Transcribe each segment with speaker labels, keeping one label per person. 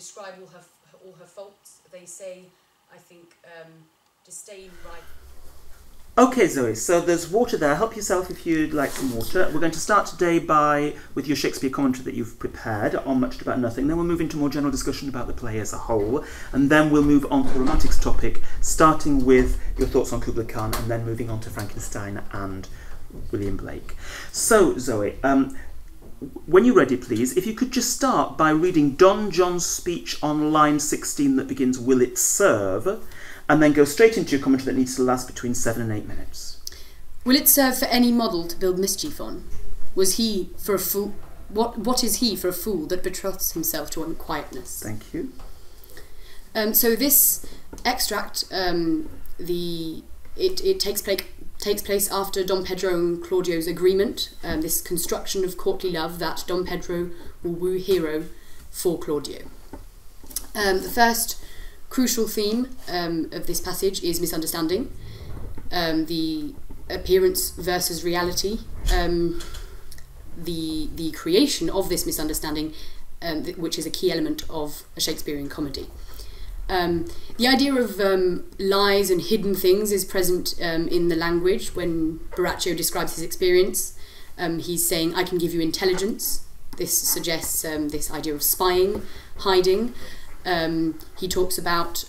Speaker 1: describe all her faults. They say, I think, disdain, right.
Speaker 2: Okay, Zoe, so there's water there. Help yourself if you'd like some water. We're going to start today with your Shakespeare commentary that you've prepared on Much About Nothing. Then we'll move into more general discussion about the play as a whole. And then we'll move on to the romantics topic, starting with your thoughts on Kubla Khan and then moving on to Frankenstein and William Blake. So, Zoe, when you're ready, please, if you could just start by reading Don John's speech on line 16 that begins, "Will it serve?" and then go straight into your commentary that needs to last between 7 and 8 minutes.
Speaker 3: Will it serve for any model to build mischief on? Was he for a fool? What is he for a fool that betroths himself to unquietness?
Speaker 2: Thank you.
Speaker 3: So this extract, it takes place after Don Pedro and Claudio's agreement. This construction of courtly love that Don Pedro will woo Hero for Claudio. The first crucial theme of this passage is misunderstanding, the appearance versus reality, the creation of this misunderstanding, which is a key element of a Shakespearean comedy. The idea of lies and hidden things is present in the language. When Borachio describes his experience, he's saying, "I can give you intelligence." This suggests this idea of spying, hiding. He talks about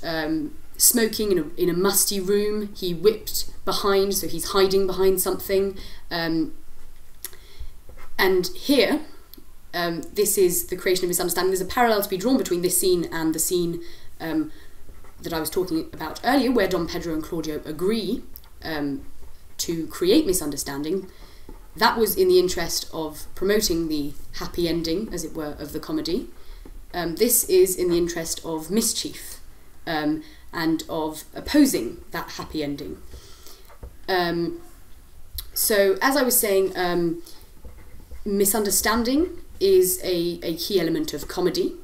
Speaker 3: smoking in a musty room. He whipped behind, so he's hiding behind something. And here, this is the creation of misunderstanding. There's a parallel to be drawn between this scene and the scene that I was talking about earlier, where Don Pedro and Claudio agree to create misunderstanding. That was in the interest of promoting the happy ending, as it were, of the comedy. This is in the interest of mischief and of opposing that happy ending. So, as I was saying, misunderstanding is a key element of comedy.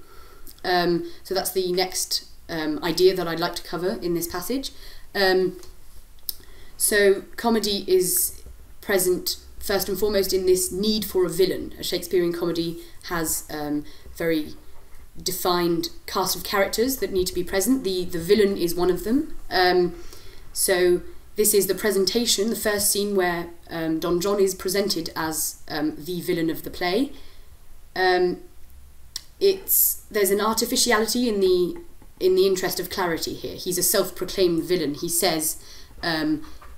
Speaker 3: So that's the next idea that I'd like to cover in this passage. So comedy is present first and foremost in this need for a villain. A Shakespearean comedy has very defined cast of characters that need to be present. The villain is one of them. So this is the presentation, the first scene where Don John is presented as the villain of the play. There's an artificiality in the interest of clarity here. He's a self-proclaimed villain. He says,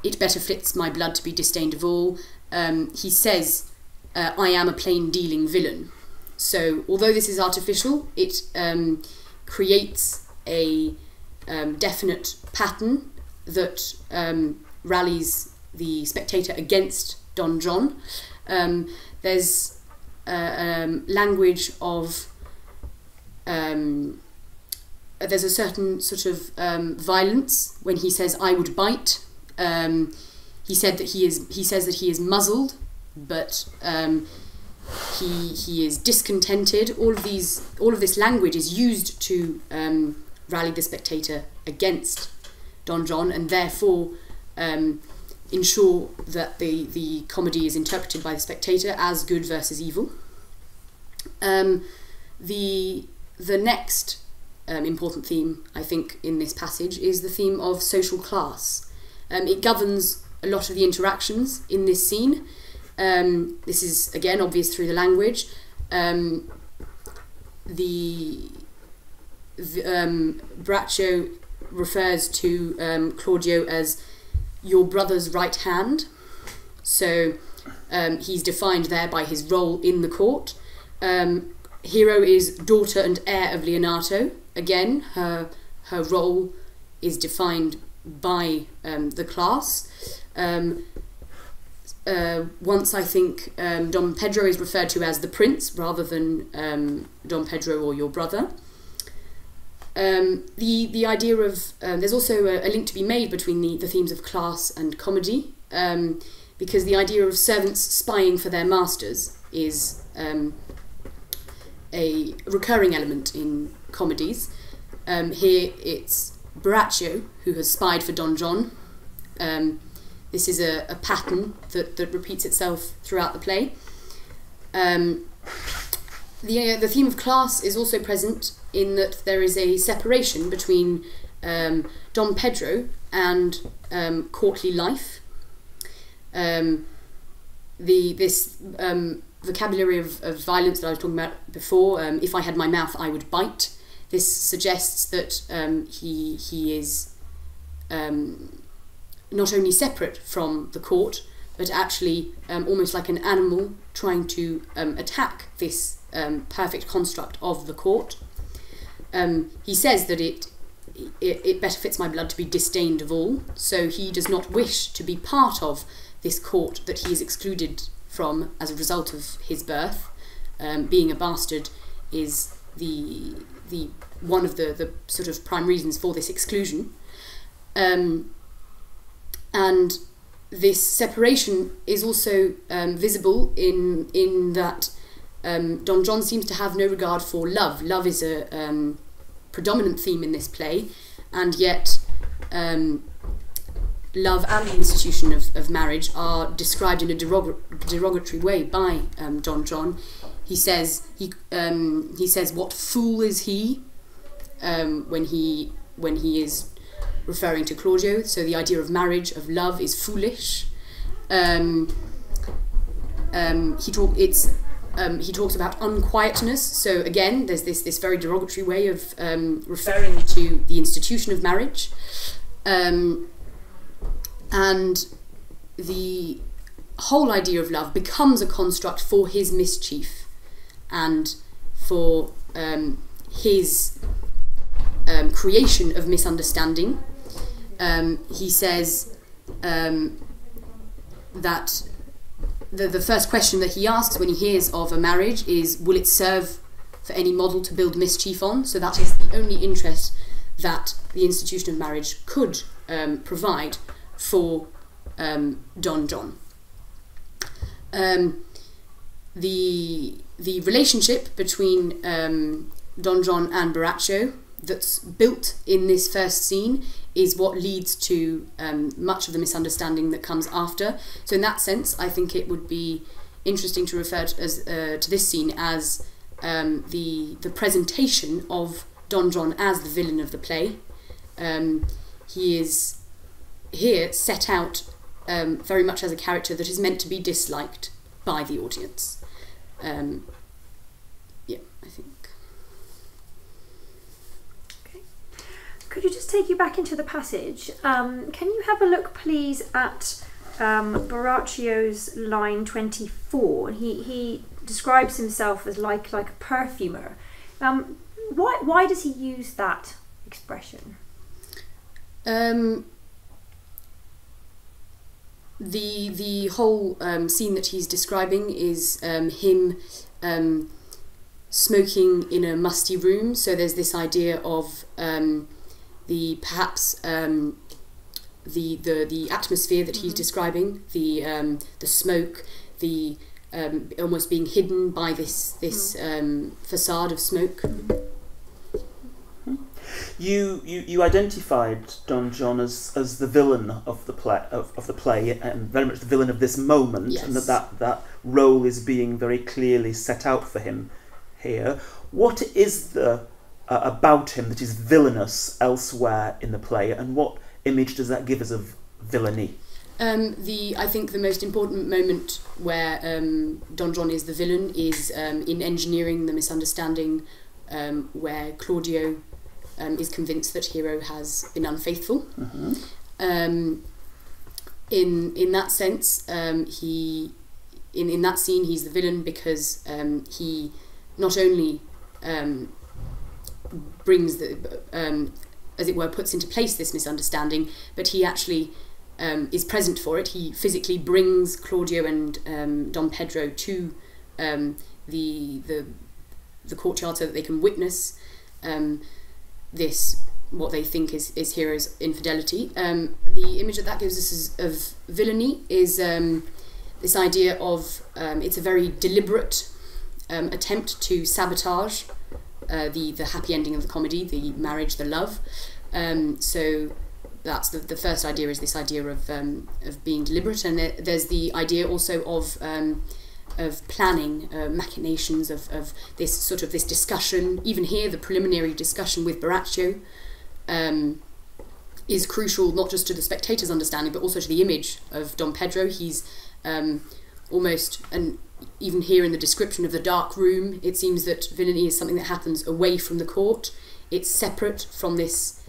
Speaker 3: "It better fits my blood to be disdained of all." He says, "I am a plain-dealing villain." So, although this is artificial, it creates a definite pattern that rallies the spectator against Don John. There's language of there's a certain sort of violence when he says, "I would bite." He says that he is muzzled, but he is discontented. All of this language is used to rally the spectator against Don John, and therefore ensure that the comedy is interpreted by the spectator as good versus evil. The next important theme, I think, in this passage is the theme of social class. It governs a lot of the interactions in this scene. This is, again, obvious through the language. Borachio refers to Claudio as your brother's right hand. So he's defined there by his role in the court. Hero is daughter and heir of Leonato. Again, her role is defined by the class. Once I think Don Pedro is referred to as the prince rather than Don Pedro or your brother. The idea of there's also a link to be made between the themes of class and comedy, because the idea of servants spying for their masters is a recurring element in comedies. Here it's Borachio who has spied for Don John. This is a pattern that repeats itself throughout the play. The theme of class is also present in that there is a separation between Don Pedro and courtly life. This vocabulary of violence that I was talking about before, if I had my mouth I would bite, this suggests that he is not only separate from the court, but actually almost like an animal trying to attack this perfect construct of the court. He says that it better fits my blood to be disdained of all, so he does not wish to be part of this court that he is excluded from as a result of his birth. Being a bastard is the one of the sort of prime reasons for this exclusion. And this separation is also visible in that Don John seems to have no regard for love. Love is a predominant theme in this play, and yet love and the institution of marriage are described in a derogatory way by Don John. He says what fool is he when he is referring to Claudio. So the idea of marriage, of love, is foolish. He talks about unquietness. So again, there's this very derogatory way of referring to the institution of marriage. And the whole idea of love becomes a construct for his mischief and for his creation of misunderstanding. He says that the first question that he asks when he hears of a marriage is, will it serve for any model to build mischief on? So that is the only interest that the institution of marriage could provide for Don John. The relationship between Don John and Borachio that's built in this first scene is what leads to much of the misunderstanding that comes after. So in that sense, I think it would be interesting to refer to this scene as the presentation of Don John as the villain of the play. He is here set out very much as a character that is meant to be disliked by the audience. Yeah, I think.
Speaker 4: Okay. Could you just take you back into the passage? Can you have a look, please, at Borachio's line 24? He describes himself as like a perfumer. Why does he use that expression?
Speaker 3: The whole scene that he's describing is him smoking in a musty room. So there's this idea of the atmosphere that he's describing, the smoke, the almost being hidden by this facade of smoke.
Speaker 2: You identified Don John as the villain of the play and very much the villain of this moment,
Speaker 3: yes.
Speaker 2: And that role is being very clearly set out for him here. What is about him that is villainous elsewhere in the play, and what image does that give us of villainy?
Speaker 3: I think the most important moment where Don John is the villain is in engineering the misunderstanding, where Claudio is convinced that Hero has been unfaithful.
Speaker 2: Mm-hmm.
Speaker 3: In that sense, in that scene he's the villain because he not only brings as it were, puts into place this misunderstanding, but he actually is present for it. He physically brings Claudio and Don Pedro to the courtyard so that they can witness this, what they think is Hero's infidelity. The image that gives us of villainy is this idea of it's a very deliberate attempt to sabotage the happy ending of the comedy, the marriage, the love. So that's the first idea, is this idea of being deliberate, and there's the idea also of planning, machinations of this discussion. Even here, the preliminary discussion with Borachio is crucial, not just to the spectator's understanding, but also to the image of Don Pedro. He's almost, and even here in the description of the dark room, it seems that villainy is something that happens away from the court. It's separate from this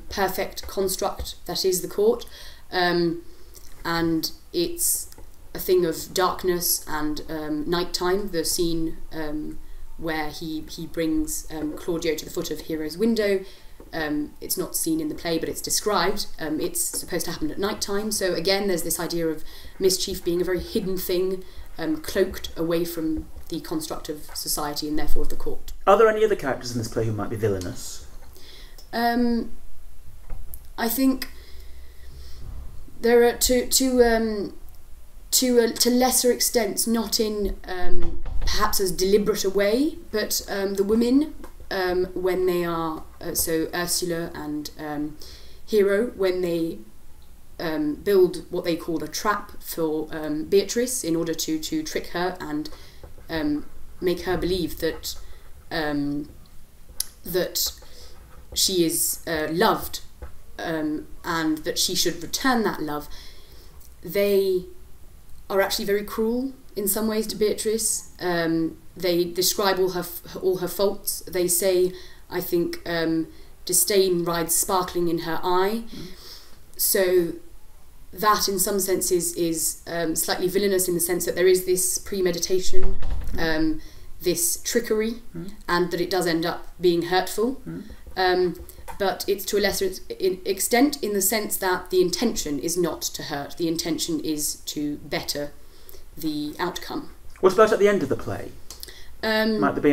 Speaker 3: perfect construct that is the court, and it's a thing of darkness and nighttime. The scene where he brings Claudio to the foot of Hero's window, it's not seen in the play, but it's described. It's supposed to happen at nighttime. So again, there's this idea of mischief being a very hidden thing, cloaked away from the construct of society and therefore of the court.
Speaker 2: Are there any other characters in this play who might be villainous?
Speaker 3: I think there are to lesser extents, not in perhaps as deliberate a way, but the women, when they are so Ursula and Hero, when they build what they call a trap for Beatrice in order to trick her and make her believe that that she is loved, and that she should return that love. They are actually very cruel in some ways to Beatrice. They describe all her faults. They say, I think, disdain rides sparkling in her eye. So that in some senses is slightly villainous, in the sense that there is this premeditation, this trickery, and that it does end up being hurtful. But it's to a lesser extent, in the sense that the intention is not to hurt. The intention is to better the outcome.
Speaker 2: What about at the end of the play? Might there be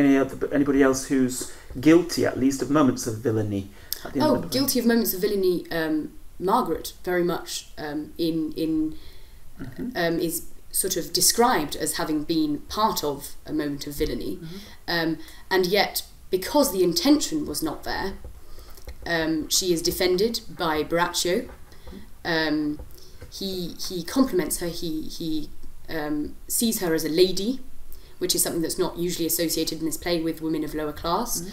Speaker 2: anybody else who's guilty, at least, of moments of villainy at the end of the play?
Speaker 3: Guilty of moments of villainy. Margaret very much is sort of described as having been part of a moment of villainy, and yet because the intention was not there, she is defended by Borachio. He compliments her. He sees her as a lady, which is something that's not usually associated in this play with women of lower class.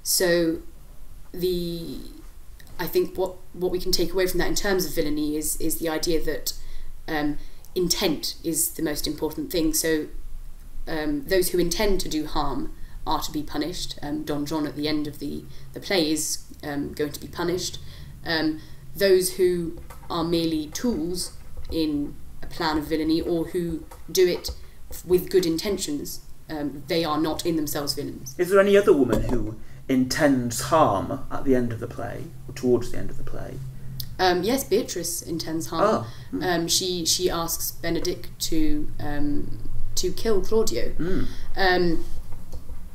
Speaker 3: So I think what we can take away from that in terms of villainy is the idea that intent is the most important thing. So those who intend to do harm are to be punished. Don John at the end of the play is going to be punished. Those who are merely tools in a plan of villainy, or who do it with good intentions, they are not in themselves villains.
Speaker 2: Is there any other woman who intends harm at the end of the play, or towards the end of the play?
Speaker 3: Yes, Beatrice intends harm. She asks Benedict to kill Claudio.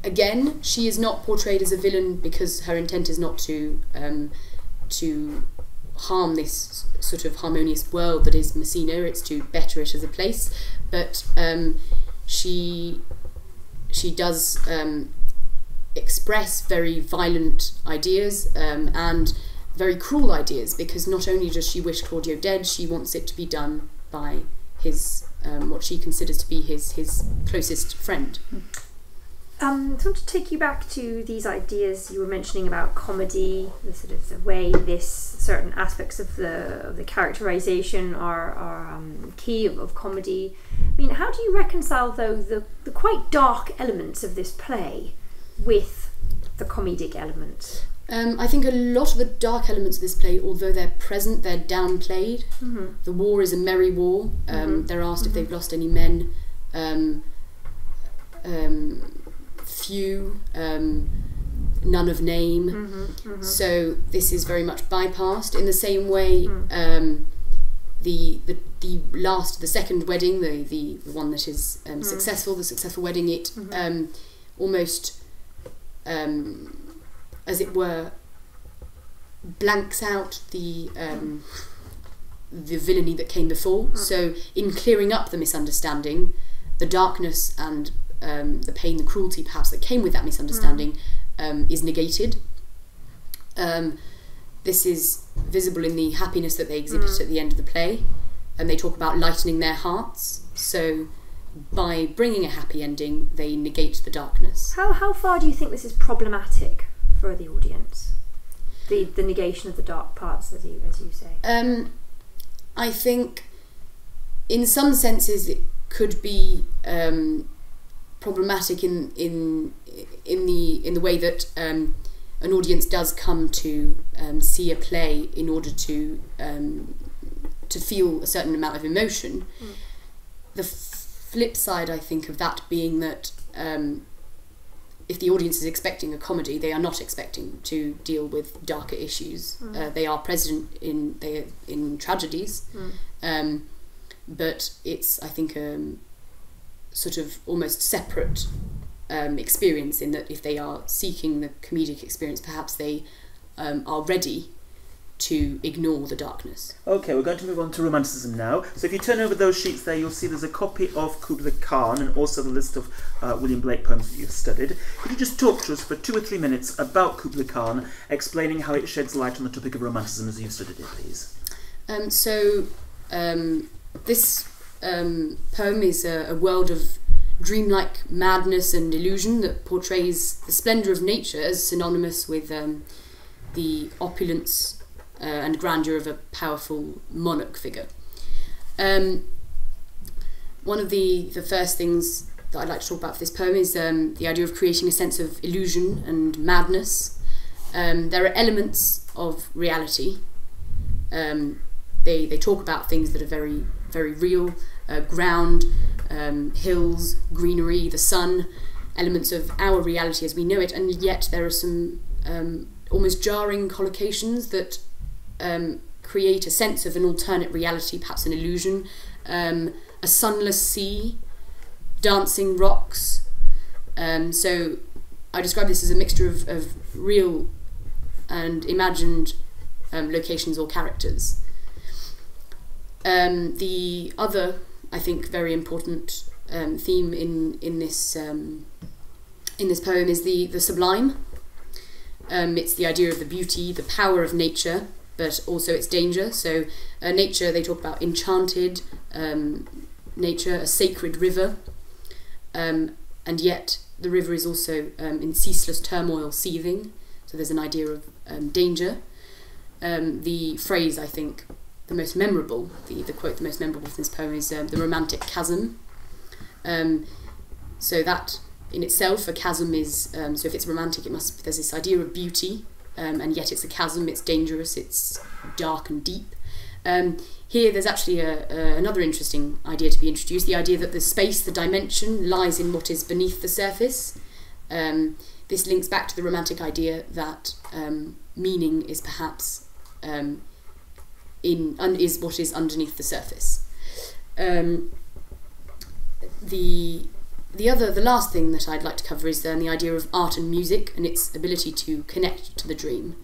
Speaker 3: Again, she is not portrayed as a villain because her intent is not to harm this sort of harmonious world that is Messina. It's to better it as a place. But she does express very violent ideas and very cruel ideas, because not only does she wish Claudio dead, she wants it to be done by his what she considers to be his closest friend.
Speaker 4: I want to take you back to these ideas you were mentioning about comedy, the sort of the way this certain aspects of the characterization are key of comedy. I mean, how do you reconcile though the quite dark elements of this play with the comedic elements?
Speaker 3: I think a lot of the dark elements of this play, although they're present, they're downplayed. The war is a merry war. They're asked if they've lost any men. Few, none of name. So this is very much bypassed. In the same way, the second wedding, the one that is successful, the successful wedding, it almost, as it were, blanks out the villainy that came before. So in clearing up the misunderstanding, the darkness and the pain, the cruelty perhaps that came with that misunderstanding is negated. This is visible in the happiness that they exhibit at the end of the play, and they talk about lightening their hearts. So by bringing a happy ending, they negate the darkness.
Speaker 4: How far do you think this is problematic for the audience? The negation of the dark parts, as you say.
Speaker 3: I think, in some senses, it could be problematic in the way that an audience does come to see a play in order to feel a certain amount of emotion. The flip side, I think, of that being that if the audience is expecting a comedy, they are not expecting to deal with darker issues. They are present in tragedies, but it's, I think, sort of almost separate experience, in that if they are seeking the comedic experience, perhaps they are ready to ignore the darkness.
Speaker 2: Okay, we're going to move on to romanticism now. So if you turn over those sheets there, you'll see there's a copy of Kubla Khan and also the list of William Blake poems that you've studied. Could you just talk to us for 2 or 3 minutes about Kubla Khan, explaining how it sheds light on the topic of romanticism as you've studied it, please?
Speaker 3: This poem is a world of dreamlike madness and illusion that portrays the splendour of nature as synonymous with the opulence and grandeur of a powerful monarch figure. One of the first things that I'd like to talk about for this poem is the idea of creating a sense of illusion and madness. There are elements of reality. They talk about things that are very, very real, ground, hills, greenery, the sun, elements of our reality as we know it, and yet there are some almost jarring collocations that create a sense of an alternate reality, perhaps an illusion, a sunless sea, dancing rocks. So I describe this as a mixture of real and imagined locations or characters. The other, I think, very important theme in this poem is the sublime. It's the idea of the beauty, the power of nature, but also its danger. So nature, they talk about enchanted nature, a sacred river, and yet the river is also in ceaseless turmoil, seething. So there's an idea of danger. The phrase, I think, the most memorable, the quote the most memorable from this poem is the romantic chasm. So that in itself, a chasm is, so if it's romantic, there's this idea of beauty, and yet it's a chasm, it's dangerous, it's dark and deep. Here there's actually another interesting idea to be introduced, the idea that the space, the dimension, lies in what is beneath the surface. This links back to the romantic idea that meaning is perhaps is what is underneath the surface. The last thing that I'd like to cover is the idea of art and music and its ability to connect to the dream.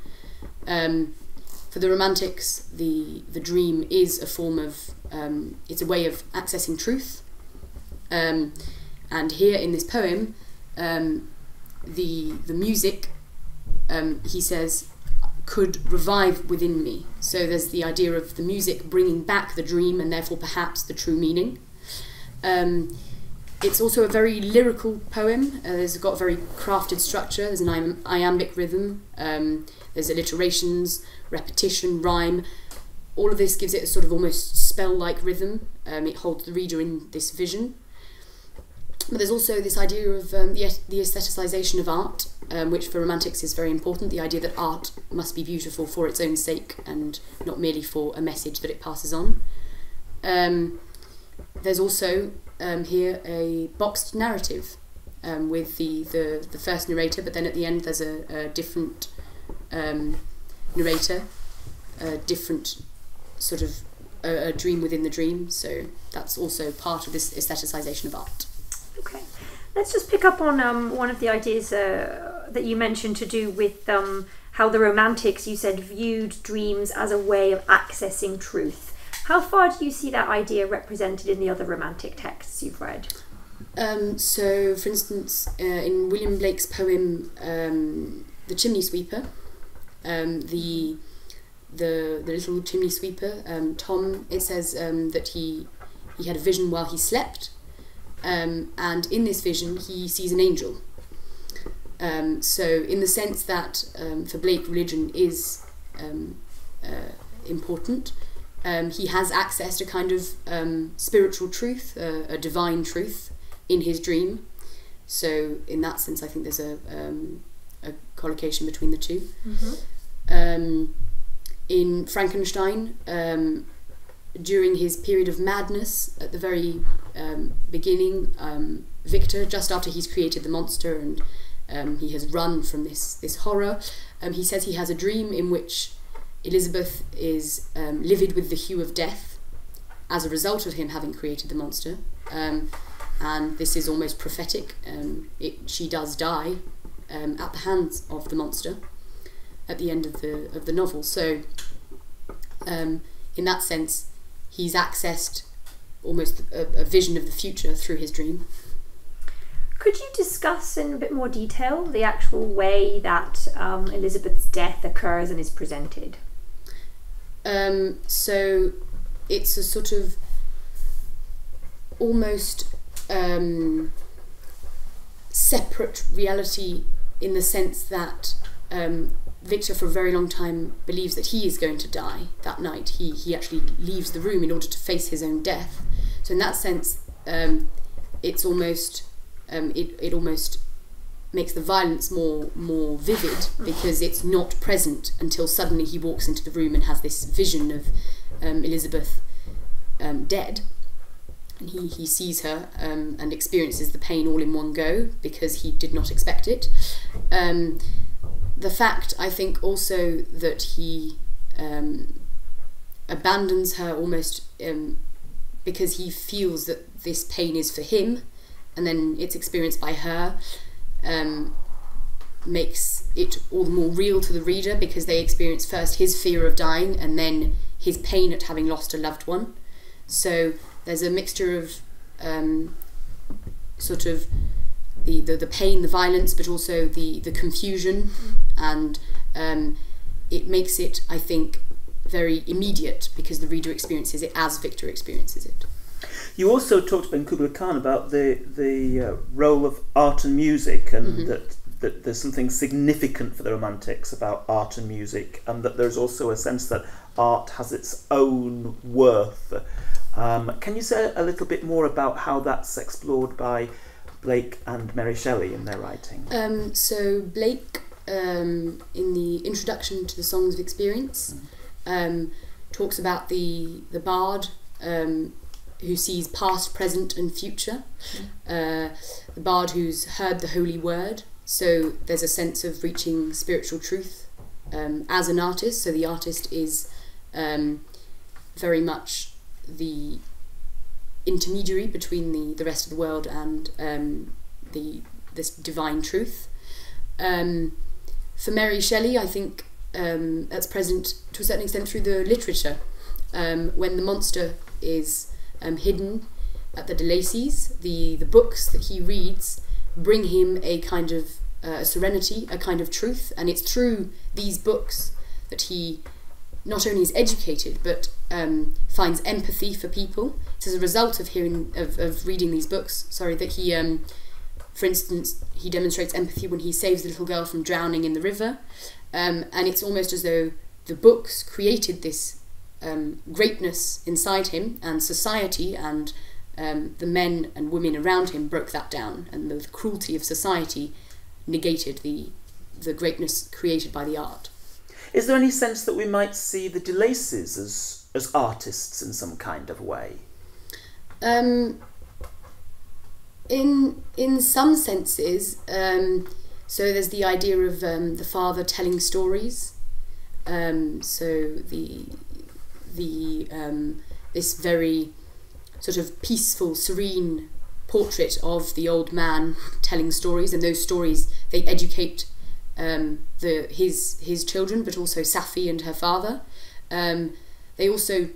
Speaker 3: For the Romantics, the dream is a form of, it's a way of accessing truth. And here in this poem, the music, he says, could revive within me. So there's the idea of the music bringing back the dream and therefore perhaps the true meaning. It's also a very lyrical poem. It's got a very crafted structure. There's an iambic rhythm. There's alliterations, repetition, rhyme. All of this gives it a sort of almost spell-like rhythm. It holds the reader in this vision. But there's also this idea of the aestheticization of art, which for Romantics is very important, the idea that art must be beautiful for its own sake and not merely for a message that it passes on. There's also here a boxed narrative with the first narrator, but then at the end there's a different narrator, a different sort of a dream within the dream, so that's also part of this aestheticization of art.
Speaker 4: Okay, let's just pick up on one of the ideas that you mentioned to do with how the Romantics, you said, viewed dreams as a way of accessing truth. How far do you see that idea represented in the other Romantic texts you've read?
Speaker 3: So, for instance, in William Blake's poem The Chimney Sweeper, the little chimney sweeper, Tom, it says that he had a vision while he slept, and in this vision he sees an angel. So in the sense that for Blake religion is important, he has access to kind of spiritual truth, a divine truth in his dream. So in that sense I think there's a collocation between the two. In Frankenstein, during his period of madness at the very beginning, Victor, just after he's created the monster and he has run from this horror, he says he has a dream in which Elizabeth is livid with the hue of death as a result of him having created the monster, and this is almost prophetic. She does die at the hands of the monster at the end of the novel. So in that sense he's accessed almost a vision of the future through his dream.
Speaker 4: Could you discuss in a bit more detail the actual way that Elizabeth's death occurs and is presented?
Speaker 3: So it's a sort of almost separate reality, in the sense that Victor for a very long time believes that he is going to die that night. He actually leaves the room in order to face his own death. So in that sense it's almost it almost makes the violence more vivid, because it's not present until suddenly he walks into the room and has this vision of Elizabeth dead, and he sees her and experiences the pain all in one go because he did not expect it. The fact, I think, also that he abandons her almost because he feels that this pain is for him, and then it's experienced by her, makes it all the more real to the reader, because they experience first his fear of dying and then his pain at having lost a loved one. So there's a mixture of sort of the pain, the violence, but also the confusion, and it makes it, I think, very immediate because the reader experiences it as Victor experiences it.
Speaker 2: You also talked in Kubla Khan about the role of art and music, and that there's something significant for the Romantics about art and music, and that there's also a sense that art has its own worth. Can you say a little bit more about how that's explored by Blake and Mary Shelley in their writing?
Speaker 3: So Blake, in the introduction to the Songs of Experience, talks about the bard who sees past, present and future, the bard who's heard the holy word. So there's a sense of reaching spiritual truth as an artist. So the artist is very much the intermediary between the rest of the world and this divine truth. For Mary Shelley, I think that's present to a certain extent through the literature. When the monster is hidden at the de Lacy's, the books that he reads bring him a kind of serenity, a kind of truth, and it's through these books that he not only is educated but finds empathy for people. It's as a result of reading these books, that he, for instance, he demonstrates empathy when he saves the little girl from drowning in the river, and it's almost as though the books created this greatness inside him, and society and the men and women around him broke that down, and the cruelty of society negated the greatness created by the art.
Speaker 2: Is there any sense that we might see the de Lacy's as artists in some kind of way?
Speaker 3: In some senses, so there's the idea of the father telling stories. So this very sort of peaceful, serene portrait of the old man telling stories, and those stories, they educate his children, but also Safi and her father. They also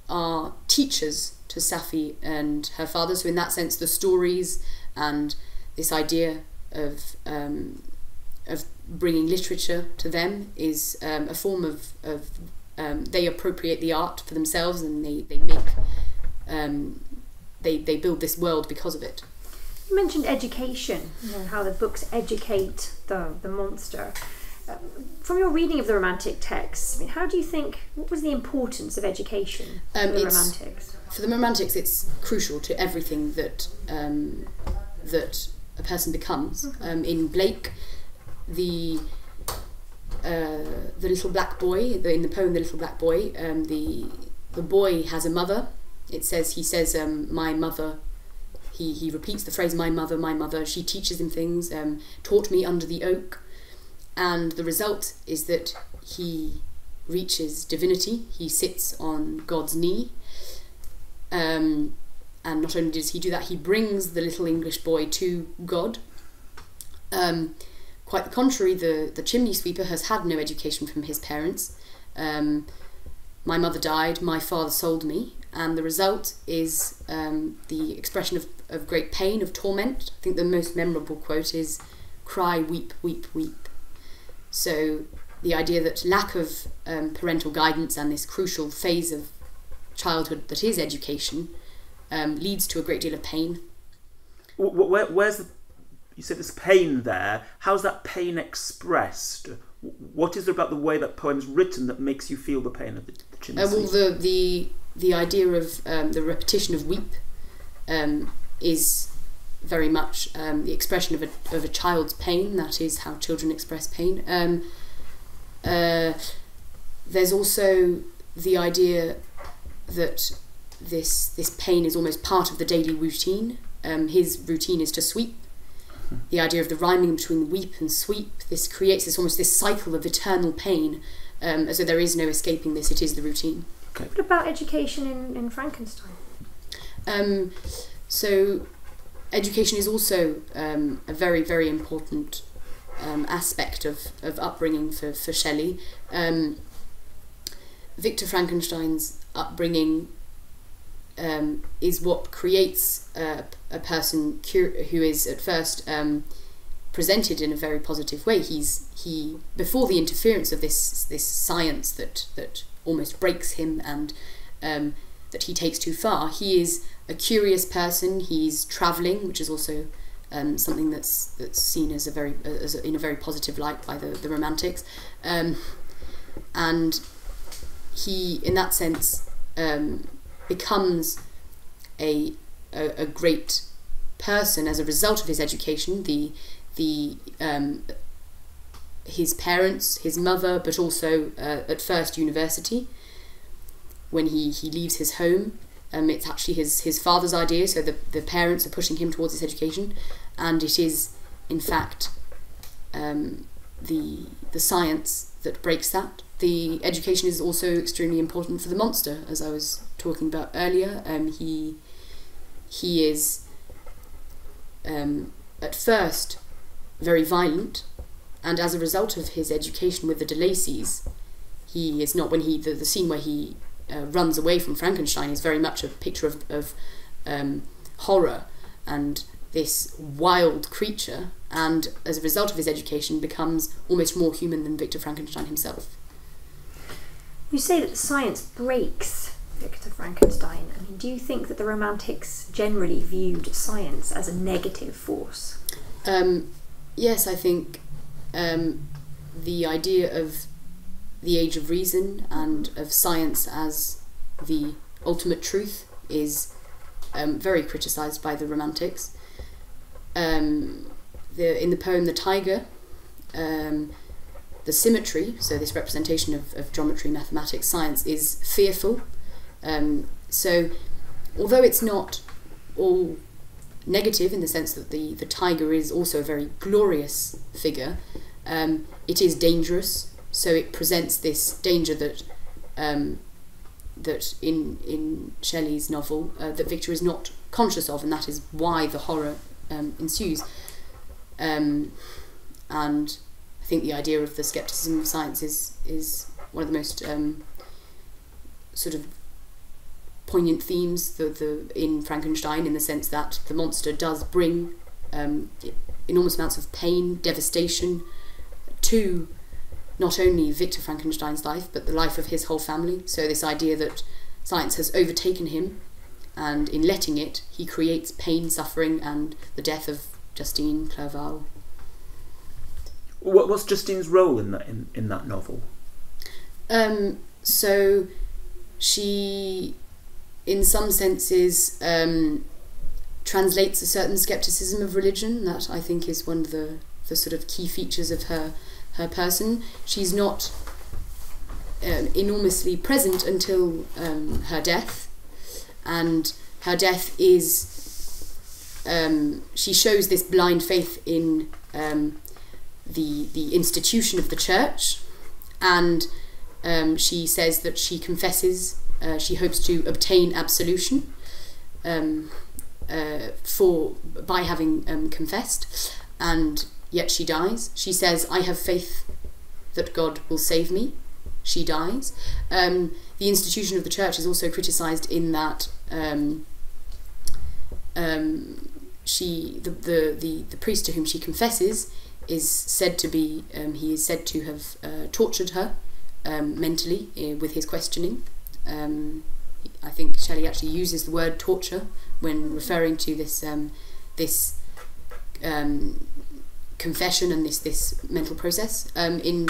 Speaker 3: are teachers to Safi and her father. So in that sense, the stories and this idea of bringing literature to them is a form of they appropriate the art for themselves, and they make they build this world because of it.
Speaker 4: You mentioned education, how the books educate the monster. From your reading of the Romantic texts, how do you think, what was the importance of education for the Romantics?
Speaker 3: For the Romantics, it's crucial to everything that that a person becomes. In Blake, the little black boy, in the poem The Little Black Boy, the boy has a mother. He says, my mother. He repeats the phrase, my mother, she teaches him things, taught me under the oak. And the result is that he reaches divinity. He sits on God's knee. And not only does he do that, he brings the little English boy to God. Quite the contrary, the chimney sweeper has had no education from his parents. My mother died, my father sold me. And the result is the expression of great pain, of torment. I think the most memorable quote is, cry, weep, weep, weep. So the idea that lack of parental guidance and this crucial phase of childhood that is education leads to a great deal of pain.
Speaker 2: Where's you said there's pain there. How's that pain expressed? What is there about the way that poem's written that makes you feel the pain of the chimney sweep?
Speaker 3: The idea of the repetition of weep is very much the expression of a child's pain. That is how children express pain. There's also the idea that this pain is almost part of the daily routine. His routine is to sweep. The idea of the rhyming between weep and sweep, this creates this cycle of eternal pain, as though there is no escaping this, it is the routine.
Speaker 2: Okay.
Speaker 4: What about education in Frankenstein?
Speaker 3: So education is also a very, very important aspect of upbringing for Shelley. Victor Frankenstein's upbringing is what creates a person who is at first presented in a very positive way. He before the interference of this science that almost breaks him and that he takes too far, he is a curious person. He's travelling, which is also something that's seen as in a very positive light by the Romantics, and he, in that sense, becomes a great person as a result of his education. His parents, his mother, but also at first university. When he leaves his home, it's actually his father's idea, so the parents are pushing him towards this education, and it is in fact the science that breaks that. The education is also extremely important for the monster, as I was talking about earlier. He is at first very violent, and as a result of his education with the de Lacys, he is not, when the scene where he runs away from Frankenstein is very much a picture of horror and this wild creature, and as a result of his education becomes almost more human than Victor Frankenstein himself.
Speaker 4: You say that science breaks Victor Frankenstein. I mean, do you think that the Romantics generally viewed science as a negative force?
Speaker 3: Yes, I think the idea of the age of reason and of science as the ultimate truth is very criticised by the Romantics. In the poem The Tiger, the symmetry, so this representation of geometry, mathematics, science, is fearful. So although it's not all negative in the sense that the tiger is also a very glorious figure, it is dangerous. So it presents this danger that that in Shelley's novel that Victor is not conscious of, and that is why the horror ensues. And I think the idea of the skepticism of science is one of the most sort of poignant themes in Frankenstein, in the sense that the monster does bring enormous amounts of pain, devastation to not only Victor Frankenstein's life, but the life of his whole family. So this idea that science has overtaken him and in letting it, he creates pain, suffering, and the death of Justine Clerval.
Speaker 2: What's Justine's role in that novel?
Speaker 3: So she, in some senses, translates a certain skepticism of religion. That, I think, is one of the sort of key features of her person. She's not enormously present until her death, and her death is she shows this blind faith in the institution of the church, and she says that she confesses, she hopes to obtain absolution by having confessed, and yet she dies. She says, "I have faith that God will save me." She dies. The institution of the church is also criticised in that the priest to whom she confesses is said to be he is said to have tortured her mentally with his questioning. I think Shelley actually uses the word torture when referring to this confession and this mental process. In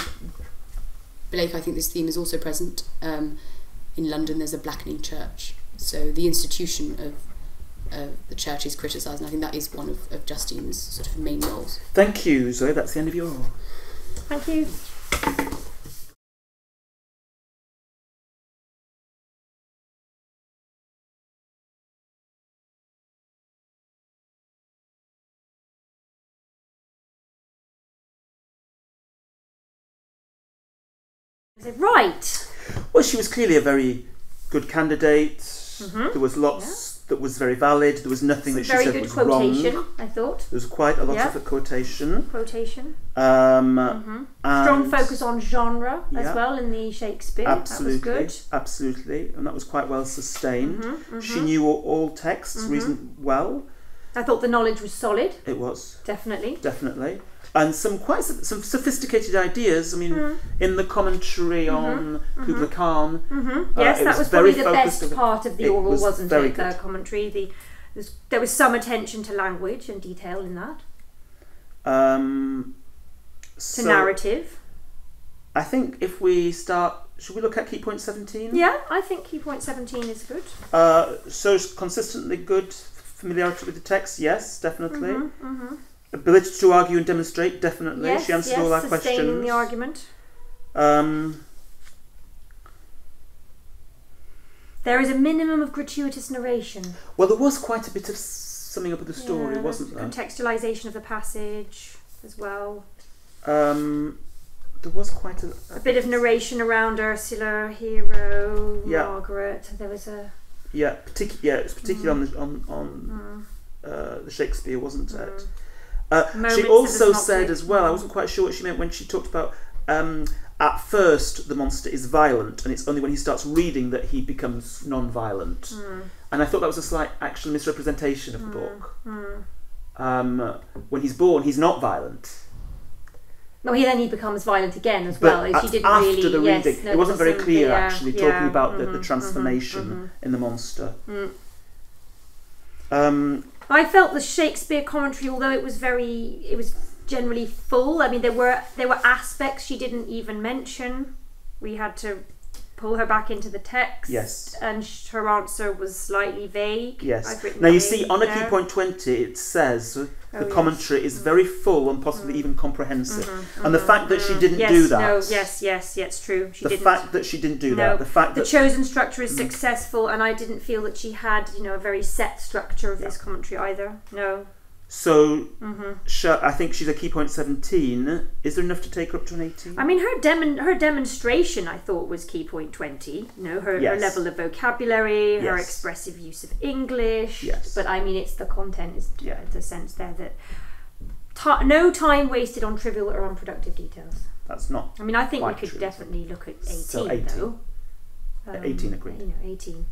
Speaker 3: Blake, I think this theme is also present. In London, there's a blackening church, so the institution of the church is criticised, and I think that is one of Justine's sort of main roles.
Speaker 2: Thank you, Zoe. That's the end of your role.
Speaker 4: Thank you. Right.
Speaker 2: Well, she was clearly a very good candidate. There was lots that was very valid. There was nothing that she said was wrong.
Speaker 4: Very good quotation, I thought.
Speaker 2: There was quite a lot of quotation.
Speaker 4: Strong focus on genre as well in the Shakespeare.
Speaker 2: Absolutely,
Speaker 4: that was good.
Speaker 2: Absolutely, and that was quite well sustained. She knew all texts reasonably well.
Speaker 4: I thought the knowledge was solid.
Speaker 2: It was.
Speaker 4: Definitely.
Speaker 2: And some sophisticated ideas. I mean, in the commentary on Kubla Khan,
Speaker 4: yes, that was probably the best part of the oral, wasn't it?
Speaker 2: Good.
Speaker 4: The commentary. There was some attention to language and detail in that. To narrative.
Speaker 2: I think if we start, should we look at key point 17?
Speaker 4: Yeah, I think key point 17 is good.
Speaker 2: So consistently good familiarity with the text, yes, definitely. Ability to argue and demonstrate, definitely.
Speaker 4: Yes,
Speaker 2: she answered all our questions.
Speaker 4: Sustaining the argument. There is a minimum of gratuitous narration.
Speaker 2: Well, there was quite a bit of summing up of the story, wasn't there?
Speaker 4: Contextualisation of the passage as well.
Speaker 2: There was quite a
Speaker 4: bit of narration around Ursula, Hero, Margaret. There was a
Speaker 2: it's particularly on the Shakespeare, wasn't it? She also said as well, I wasn't quite sure what she meant when she talked about at first the monster is violent, and it's only when he starts reading that he becomes non-violent. And I thought that was a slight actual misrepresentation of the book. When he's born, he's not violent.
Speaker 4: No, then he becomes violent again as well.
Speaker 2: But
Speaker 4: she didn't
Speaker 2: after
Speaker 4: really,
Speaker 2: the reading, it wasn't very clear actually talking about the transformation in the monster.
Speaker 4: I felt the Shakespeare commentary, although it was generally full. I mean, there were aspects she didn't even mention. We had to pull her back into the text.
Speaker 2: Yes. And
Speaker 4: her answer was slightly vague.
Speaker 2: Yes. Now you see, on a key point 20, it says the commentary is very full and possibly even comprehensive. And the fact that she didn't do that.
Speaker 4: Yes, it's true.
Speaker 2: The fact that she didn't do that. The fact that
Speaker 4: the chosen structure is successful, and I didn't feel that she had, a very set structure of this commentary either. No.
Speaker 2: So, I think she's a key point 17. Is there enough to take her up to an 18?
Speaker 4: I mean, her demonstration, I thought, was key point 20. Her level of vocabulary, her expressive use of English.
Speaker 2: Yes.
Speaker 4: But I mean, it's the content, is the sense there that no time wasted on trivial or unproductive details.
Speaker 2: That's not.
Speaker 4: I mean, I think we could definitely look at 18,
Speaker 2: so 18.
Speaker 4: though.
Speaker 2: 18 agreed.
Speaker 4: 18.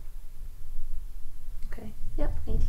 Speaker 4: Okay. Yep, 18.